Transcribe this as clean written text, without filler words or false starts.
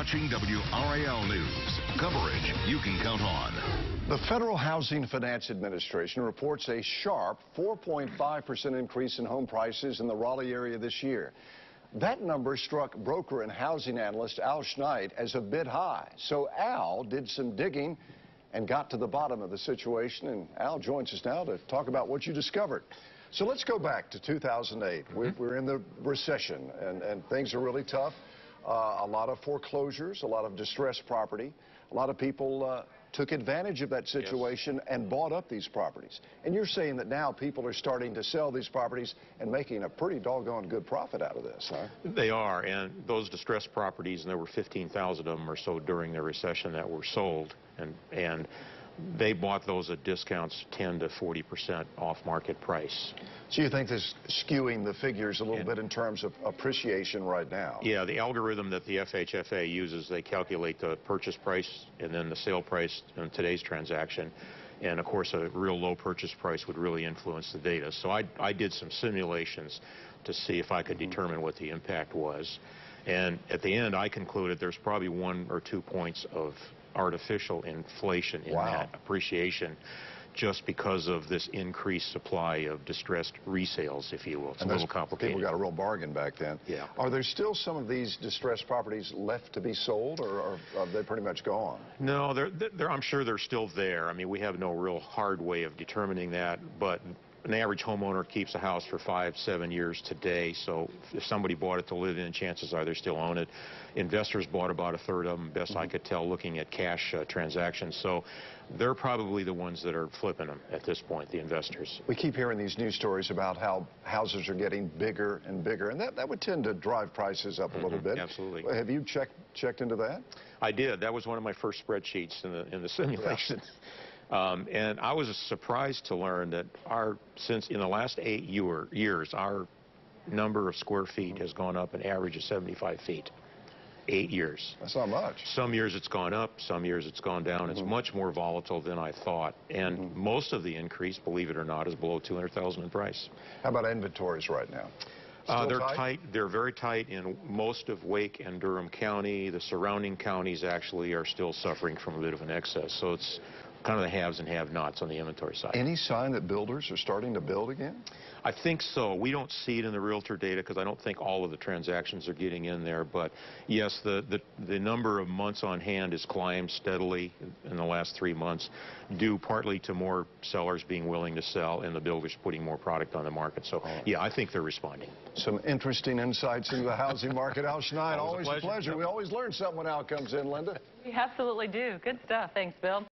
watching WRAL News. Coverage you can count on. The Federal Housing Finance Administration reports a sharp 4.5% increase in home prices in the Raleigh area this year. That number struck broker and housing analyst Al Schneid as a bit high. So Al did some digging and got to the bottom of the situation. And Al joins us now to talk about what you discovered. So let's go back to 2008. We're in the recession, and things are really tough. A lot of foreclosures, a lot of distressed property. A lot of people took advantage of that situation and bought up these properties. And you're saying that now people are starting to sell these properties and making a pretty doggone good profit out of this, huh? They are, and those distressed properties, and there were 15,000 of them or so during the recession that were sold, and they bought those at discounts 10 to 40% off market price. So you think this is skewing the figures a little bit in terms of appreciation right now? Yeah, the algorithm that the FHFA uses, they calculate the purchase price and then the sale price in today's transaction. And of course, a real low purchase price would really influence the data. So I did some simulations to see if I could determine what the impact was. And at the end, I concluded there's probably 1 or 2 points of artificial inflation in that appreciation just because of this increased supply of distressed resales, if you will. It's a little complicated. People got a real bargain back then. Yeah. Are there still some of these distressed properties left to be sold, or are they pretty much gone? No, I'm sure they're still there. I mean, we have no real hard way of determining that, but an average homeowner keeps a house for 5-7 years today, so if somebody bought it to live in, chances are they still own it. Investors bought about 1/3 of them, best I could tell, looking at cash transactions. So they're probably the ones that are flipping them at this point, the investors. We keep hearing these news stories about how houses are getting bigger and bigger, and that would tend to drive prices up a little bit. Absolutely. Have you checked into that? I did. That was one of my first spreadsheets in the simulations. And I was surprised to learn that since in the last 8 years, our number of square feet has gone up an average of 75 feet. 8 years. That's not much. Some years it's gone up, some years it's gone down. It's much more volatile than I thought. And most of the increase, believe it or not, is below $200,000 in price. How about inventories right now? They're tight. They're very tight in most of Wake and Durham County. The surrounding counties actually are still suffering from a bit of an excess. So it's kind of the haves and have-nots on the inventory side. Any sign that builders are starting to build again? I think so. We don't see it in the realtor data because I don't think all of the transactions are getting in there. But yes, the number of months on hand has climbed steadily in the last 3 months, due partly to more sellers being willing to sell and the builders putting more product on the market. So yeah, I think they're responding. Some interesting insights into the housing market. Al Schneid, always a pleasure. We always learn something when Al comes in, Linda. We absolutely do. Good stuff. Thanks, Bill.